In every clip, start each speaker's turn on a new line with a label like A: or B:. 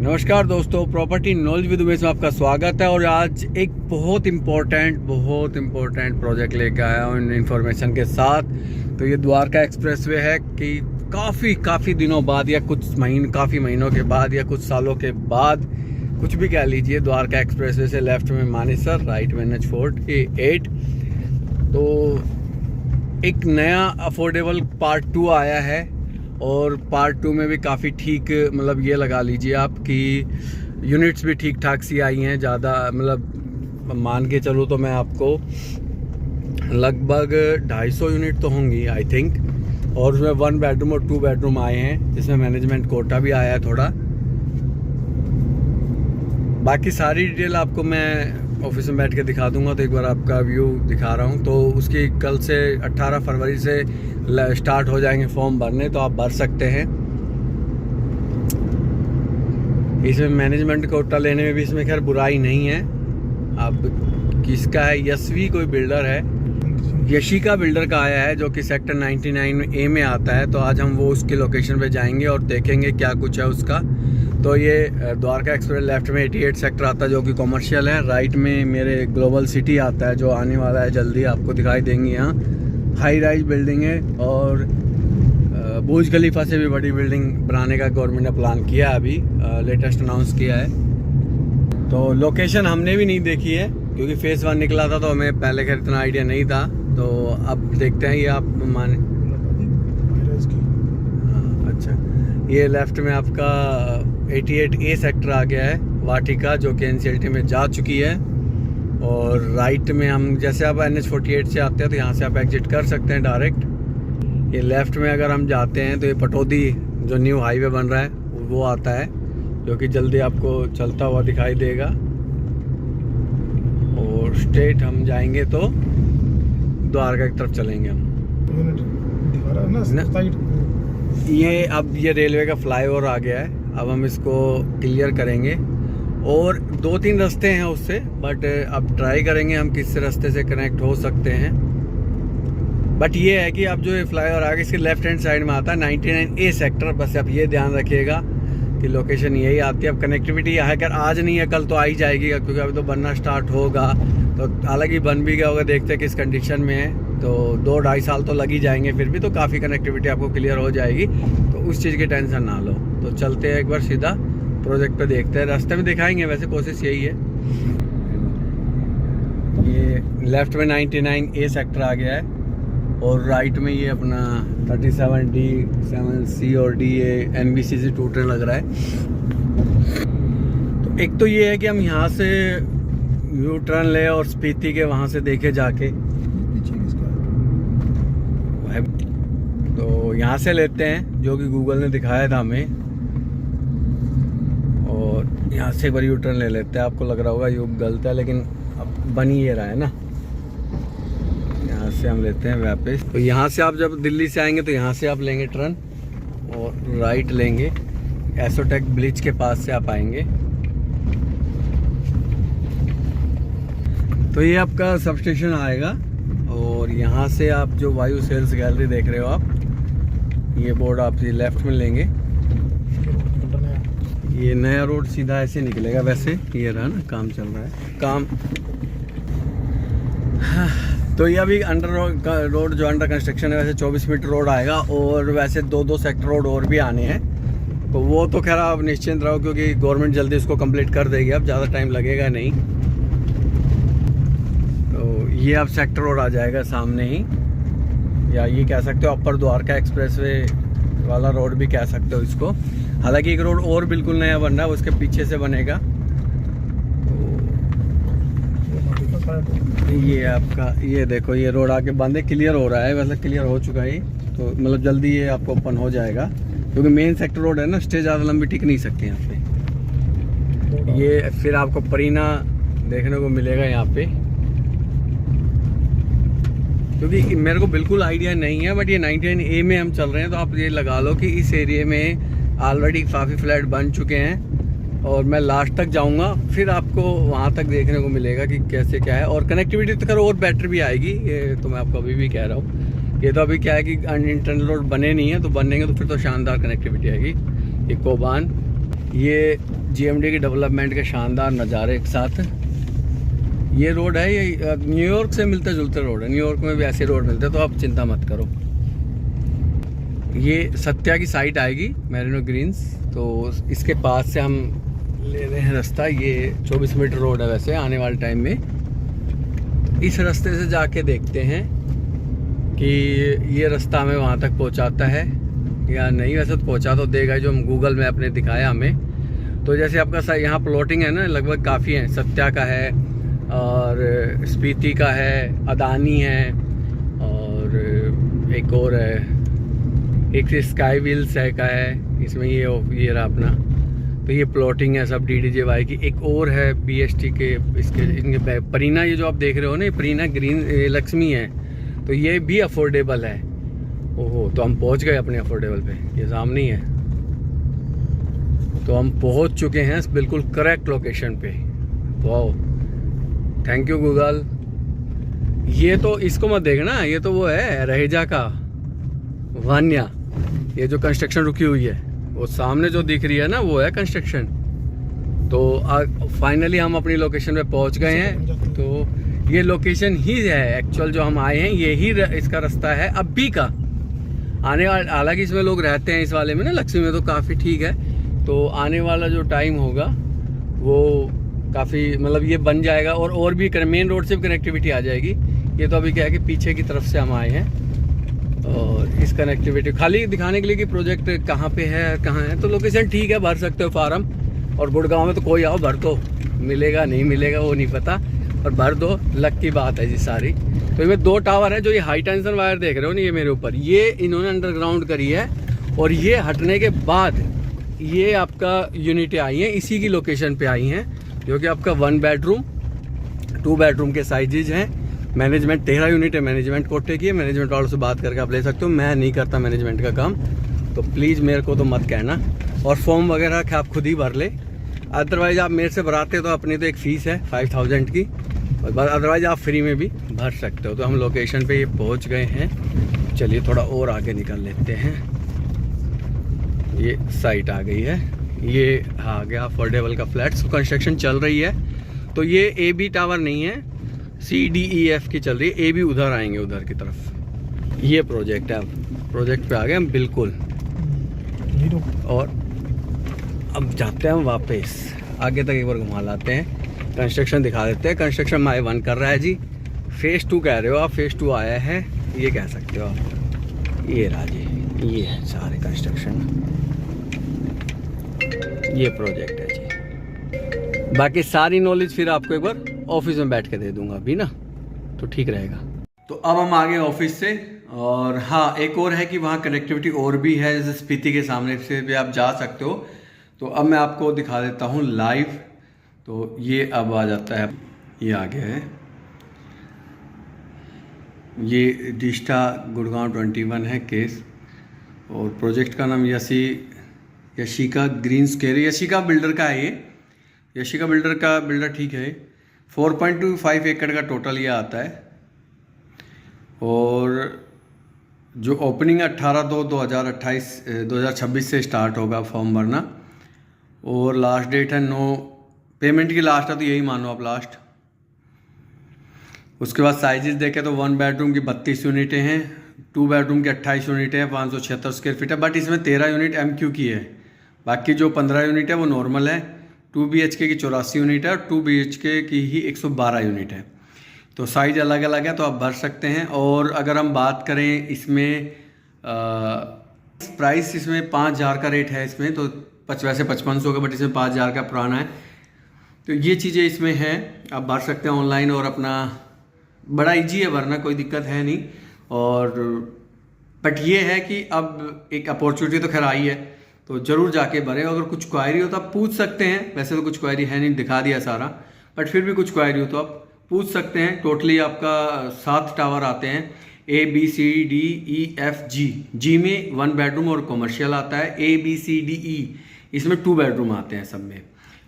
A: नमस्कार दोस्तों, property knowledge with Umesh में आपका स्वागत है। और आज एक बहुत इम्पोर्टेंट प्रोजेक्ट लेके आया हूँ इन्फॉर्मेशन के साथ। तो ये द्वारका एक्सप्रेसवे है कि काफ़ी दिनों बाद या काफ़ी महीनों के बाद या कुछ सालों के बाद, कुछ भी कह लीजिए, द्वारका एक्सप्रेसवे से लेफ्ट में मानेसर, राइट में NH-48। तो एक नया अफोर्डेबल पार्ट 2 आया है और पार्ट 2 में भी काफ़ी ठीक, मतलब ये लगा लीजिए आप कि यूनिट्स भी ठीक ठाक सी आई हैं। ज़्यादा मतलब मान के चलूँ तो मैं आपको लगभग 250 यूनिट तो होंगी आई थिंक। और उसमें 1 बेडरूम और 2 बेडरूम आए हैं, जिसमें मैनेजमेंट कोटा भी आया है थोड़ा। बाकी सारी डिटेल आपको मैं ऑफिस में बैठ के दिखा दूंगा। तो एक बार आपका व्यू दिखा रहा हूँ। तो उसकी कल से 18 फरवरी से स्टार्ट हो जाएंगे फॉर्म भरने, तो आप भर सकते हैं। इसमें मैनेजमेंट कोटा लेने में भी इसमें खैर बुराई नहीं है। अब किसका है? यशवी कोई बिल्डर है, यशिका बिल्डर का आया है, जो कि सेक्टर 99A में आता है। तो आज हम वो उसकी लोकेशन पे जाएंगे और देखेंगे क्या कुछ है उसका। तो ये द्वारका एक्सप्रेस लेफ्ट में 88 सेक्टर आता है, जो कि कॉमर्शियल है। राइट में मेरे ग्लोबल सिटी आता है, जो आने वाला है जल्दी, आपको दिखाई देंगी। यहाँ हाई राइज बिल्डिंग है और बुर्ज खलीफा से भी बड़ी बिल्डिंग बनाने का गवर्नमेंट ने प्लान किया है, अभी लेटेस्ट अनाउंस किया है। तो लोकेशन हमने भी नहीं देखी है, क्योंकि फेज़ 1 निकला था तो हमें पहले खैर इतना आइडिया नहीं था। तो अब देखते हैं। ये आप माने, अच्छा, ये लेफ्ट में आपका 88A सेक्टर आ गया है, वाटिका, जो कि NCLT में जा चुकी है। और राइट में हम, जैसे आप NH-48 से आते हैं तो यहाँ से आप एग्जिट कर सकते हैं डायरेक्ट। ये लेफ़्ट में अगर हम जाते हैं तो ये पटौदी, जो न्यू हाईवे बन रहा है, वो आता है, जो कि जल्दी आपको चलता हुआ दिखाई देगा। और स्ट्रेट हम जाएंगे तो द्वारका की तरफ चलेंगे हम। ये अब ये रेलवे का फ्लाईओवर आ गया है, अब हम इसको क्लियर करेंगे। और 2-3 रास्ते हैं उससे, बट अब ट्राई करेंगे हम किस रास्ते से कनेक्ट हो सकते हैं। बट ये है कि अब जो ये फ्लाईओवर आ गया, इसके लेफ्ट हैंड साइड में आता है 99A सेक्टर। बस आप ये ध्यान रखिएगा कि लोकेशन यही आती है। अब कनेक्टिविटी है, अगर आज नहीं है कल तो आ ही जाएगी, क्योंकि अभी तो बनना स्टार्ट होगा। तो हालांकि बन भी गया होगा, देखते हैं किस कंडीशन में है। तो 2-2.5 साल तो लग ही जाएंगे, फिर भी तो काफ़ी कनेक्टिविटी आपको क्लियर हो जाएगी। तो उस चीज़ की टेंशन ना लो। तो चलते हैं एक बार सीधा प्रोजेक्ट पे, देखते हैं। रास्ते में दिखाएंगे, वैसे कोशिश यही है। ये लेफ्ट में 99A सेक्टर आ गया है और राइट में ये अपना 37D, 7C और D, ये NBC से टूटने लग रहा है। तो एक तो ये है कि हम यहाँ से यू टर्न ले और स्पीति के वहाँ से देखे जाके, तो यहाँ से लेते हैं, जो कि गूगल ने दिखाया था हमें। और यहाँ से एक बार यू टर्न ले लेते हैं। आपको लग रहा होगा यू गलत है, लेकिन अब बन ही ये रहा है ना। यहाँ से हम लेते हैं वापस। तो यहाँ से आप जब दिल्ली से आएंगे तो यहाँ से आप लेंगे टर्न और राइट लेंगे, एसोटेक ब्रिज के पास से आप आएंगे। तो ये आपका सब स्टेशन आएगा। और यहाँ से आप जो वायु सेल्स गैलरी देख रहे हो आप, ये बोर्ड आप ये लेफ्ट में लेंगे। ये नया रोड सीधा ऐसे निकलेगा, वैसे ये रहा ना, काम चल रहा है काम। तो ये अभी रोड जो अंडर कंस्ट्रक्शन है, वैसे 24 मीटर रोड आएगा। और वैसे 2-2 सेक्टर रोड और भी आने हैं। तो वो तो खैर आप निश्चिंत रहो, क्योंकि गवर्नमेंट जल्दी इसको कंप्लीट कर देगी, अब ज़्यादा टाइम लगेगा नहीं। तो ये अब सेक्टर रोड आ जाएगा सामने ही, या ये कह सकते हो अपर द्वारका एक्सप्रेसवे वाला रोड भी कह सकते हो इसको। हालांकि एक रोड और बिल्कुल नया बन रहा है, उसके पीछे से बनेगा। तो ये आपका, ये देखो, ये रोड आके बंद है, क्लियर हो रहा है, वैसे क्लियर हो चुका है। तो मतलब जल्दी ये आपको ओपन हो जाएगा, क्योंकि मेन सेक्टर रोड है ना, स्टे ज़्यादा लंबी टिक नहीं सकती यहाँ पे। ये फिर आपको परीना देखने को मिलेगा यहाँ पे, क्योंकि मेरे को बिल्कुल आइडिया नहीं है। बट ये 99A में हम चल रहे हैं, तो आप ये लगा लो कि इस एरिया में ऑलरेडी काफ़ी फ्लैट बन चुके हैं। और मैं लास्ट तक जाऊंगा, फिर आपको वहाँ तक देखने को मिलेगा कि कैसे क्या है। और कनेक्टिविटी तो खैर और बेटर भी आएगी, ये तो मैं आपको अभी भी कह रहा हूँ। ये तो अभी क्या है कि इंटरनल रोड बने नहीं है, तो बनेंगे तो फिर तो शानदार कनेक्टिविटी आएगी। ये कोबान, ये जीएमडी की डेवलपमेंट के शानदार नज़ारे के साथ ये रोड है। ये न्यूयॉर्क से मिलते जुलते रोड है, न्यूयॉर्क में भी ऐसे रोड मिलते हैं, तो आप चिंता मत करो। ये सत्या की साइट आएगी, मैरिनो ग्रीन्स, तो इसके पास से हम ले रहे हैं रास्ता। ये 24 मीटर रोड है वैसे आने वाले टाइम में। इस रास्ते से जाके देखते हैं कि ये रास्ता हमें वहाँ तक पहुँचाता है या नहीं। वैसे तो पहुँचा तो देगा, जो हम गूगल मैप ने दिखाया हमें। तो जैसे आपका यहाँ प्लॉटिंग है ना, लगभग काफ़ी है। सत्या का है और स्पीति का है, अदानी है और एक और है, एक स्काई व्हील्स है का है। इसमें ये रहा अपना, तो ये प्लॉटिंग है सब DDJY की। एक और है BST के इसके इनके परीना, ये जो आप देख रहे हो ना, ये परीना ग्रीन लक्ष्मी है, तो ये भी अफोर्डेबल है। ओहो, तो हम पहुंच गए अपने अफोर्डेबल पे, ये सामने ही है। तो हम पहुंच चुके हैं बिल्कुल करेक्ट लोकेशन पे। Wow, thank you Google. ये तो इसको मत देखना, ये तो वो है रहेजा का वान्या। ये जो कंस्ट्रक्शन रुकी हुई है, वो सामने जो दिख रही है ना, वो है कंस्ट्रक्शन। तो फाइनली हम अपनी लोकेशन पे पहुंच गए हैं। तो ये लोकेशन ही है एक्चुअल जो हम आए हैं, ये ही इसका रास्ता है अभी का आने वाला। हालांकि इसमें लोग रहते हैं इस वाले में ना, लक्ष्मी में, तो काफ़ी ठीक है। तो आने वाला जो टाइम होगा वो काफ़ी मतलब ये बन जाएगा और भी मेन रोड से भी कनेक्टिविटी आ जाएगी। ये तो अभी क्या है कि पीछे की तरफ से हम आए हैं, और इस कनेक्टिविटी खाली दिखाने के लिए कि प्रोजेक्ट कहाँ पे है कहाँ है। तो लोकेशन ठीक है, भर सकते हो फार्म। और गुड़गांव में तो कोई आओ भर दो, मिलेगा नहीं मिलेगा वो नहीं पता, और भर दो, लक की बात है जी सारी। तो इसमें 2 टावर है। जो ये हाई टेंशन वायर देख रहे हो ना, ये मेरे ऊपर, ये इन्होंने अंडरग्राउंड करी है, और ये हटने के बाद ये आपका यूनिटें आई हैं, इसी की लोकेशन पे आई हैं, जो कि आपका 1 बेडरूम 2 बेडरूम के साइजेज हैं। मैनेजमेंट 13 यूनिट है, मैनेजमेंट कोटे की है। मैनेजमेंट वालों से बात करके आप ले सकते हो, मैं नहीं करता मैनेजमेंट का काम, तो प्लीज़ मेरे को तो मत कहना। और फॉर्म वगैरह आप खुद ही भर ले, अदरवाइज़ आप मेरे से भराते तो अपनी तो एक फ़ीस है 5000 की, और अदरवाइज़ आप फ्री में भी भर सकते हो। तो हम लोकेशन पे ये पहुंच गए हैं। चलिए थोड़ा और आगे निकल लेते हैं। ये साइट आ गई है, ये आ गया अफोर्डेबल का फ्लैट्स। कंस्ट्रक्शन चल रही है। तो ये AB टावर नहीं है, CDEF की चल रही है। AB उधर आएंगे, उधर की तरफ। ये प्रोजेक्ट है। अब प्रोजेक्ट पे आ गए हम बिल्कुल, और अब जाते हैं हम वापस आगे तक, एक बार घुमा लाते हैं, कंस्ट्रक्शन दिखा देते हैं। कंस्ट्रक्शन माई 1 कर रहा है जी। फेज़ 2 कह रहे हो आप, फेज़ 2 आया है, ये कह सकते हो आप। ये रहा जी, ये है सारे कंस्ट्रक्शन, ये प्रोजेक्ट है जी। बाकी सारी नॉलेज फिर आपको एक बार ऑफिस में बैठ के दे दूंगा अभी ना, तो ठीक रहेगा। तो अब हम आ गए ऑफिस से। और हाँ, एक और है कि वहाँ कनेक्टिविटी और भी है, जैसे स्पीति के सामने से भी आप जा सकते हो। तो अब मैं आपको दिखा देता हूँ लाइव। तो ये अब आ जाता है, ये आ गया है, ये डिस्टा गुड़गांव 21 है केस, और प्रोजेक्ट का नाम Yashika greens care, Yashika builder का है। ये यशिका बिल्डर का बिल्डर ठीक है। 4.25 एकड़ का टोटल ये आता है, और जो ओपनिंग 18/2/2026 से स्टार्ट होगा फॉर्म भरना, और लास्ट डेट है 9 पेमेंट की लास्ट है, तो यही मानो आप लास्ट। उसके बाद साइजेस देखें तो 1 बेडरूम की 32 यूनिटें हैं, 2 बेडरूम की 28 यूनिटें हैं, 576 स्क्वायर फीट है। बट इसमें 13 यूनिट MQ की है, बाकी जो 15 यूनिट है वो नॉर्मल है। 2 BHK की 84 यूनिट है, और 2 BHK की ही 112 यूनिट है। तो साइज अलग अलग है, तो आप भर सकते हैं। और अगर हम बात करें इसमें प्राइस, इसमें 5000 का रेट है इसमें, तो वैसे 5500 का, बट इसमें 5000 का पुराना है। तो ये चीज़ें इसमें हैं, आप भर सकते हैं ऑनलाइन, और अपना बड़ा ईजी है भरना, कोई दिक्कत है नहीं। और बट ये है कि अब एक अपॉर्चुनिटी तो खैर आई है, तो ज़रूर जाके भरें। अगर कुछ क्वायरी हो तो आप पूछ सकते हैं, वैसे तो कुछ क्वायरी है नहीं, दिखा दिया सारा, बट फिर भी कुछ क्वायरी हो तो आप पूछ सकते हैं। टोटली आपका 7 टावर आते हैं, ABCDEFG। G में 1 बेडरूम और कमर्शियल आता है, ABCDE इसमें 2 बेडरूम आते हैं सब में।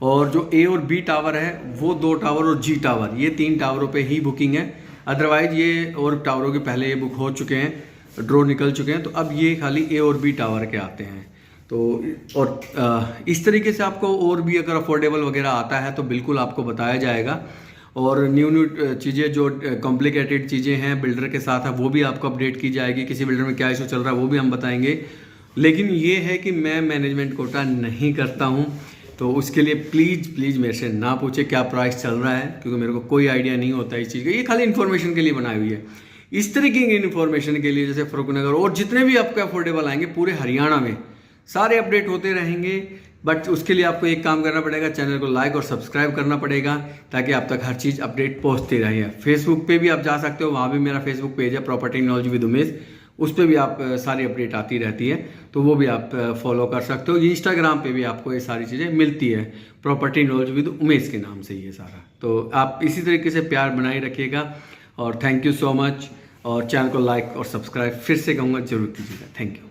A: और जो A और B टावर है वो 2 टावर, और G टावर, ये 3 टावरों पे ही बुकिंग है। अदरवाइज ये और टावरों के पहले ये बुक हो चुके हैं, ड्रॉ निकल चुके हैं। तो अब ये खाली A और B टावर के आते हैं। तो और इस तरीके से आपको और भी अगर अफोर्डेबल वगैरह आता है तो बिल्कुल आपको बताया जाएगा। और न्यू चीज़ें जो कॉम्प्लिकेटेड चीज़ें हैं बिल्डर के साथ है वो भी आपको अपडेट की जाएगी, किसी बिल्डर में क्या इशू चल रहा है वो भी हम बताएंगे। लेकिन ये है कि मैं मैनेजमेंट कोटा नहीं करता हूँ, तो उसके लिए प्लीज़ मेरे से ना पूछे क्या प्राइस चल रहा है, क्योंकि मेरे को कोई आइडिया नहीं होता इस चीज़ का। ये खाली इन्फॉर्मेशन के लिए बनाई हुई है। इस तरीके की इन्फॉर्मेशन के लिए जैसे फरुखनगर और जितने भी आपको अफोर्डेबल आएंगे पूरे हरियाणा में सारे अपडेट होते रहेंगे। बट उसके लिए आपको एक काम करना पड़ेगा, चैनल को लाइक और सब्सक्राइब करना पड़ेगा ताकि आप तक हर चीज़ अपडेट पहुंचती रहे। फेसबुक पे भी आप जा सकते हो, वहाँ भी मेरा फेसबुक पेज है प्रॉपर्टी नॉलेज विद उमेश, उस पर भी आप सारी अपडेट आती रहती है, तो वो भी आप फॉलो कर सकते हो। इंस्टाग्राम पे भी आपको ये सारी चीज़ें मिलती है प्रॉपर्टी नॉलेज विद उमेश के नाम से ये सारा। तो आप इसी तरीके से प्यार बनाए रखिएगा और थैंक यू सो मच। और चैनल को लाइक और सब्सक्राइब फिर से कहूँगा जरूर कीजिएगा। Thank you.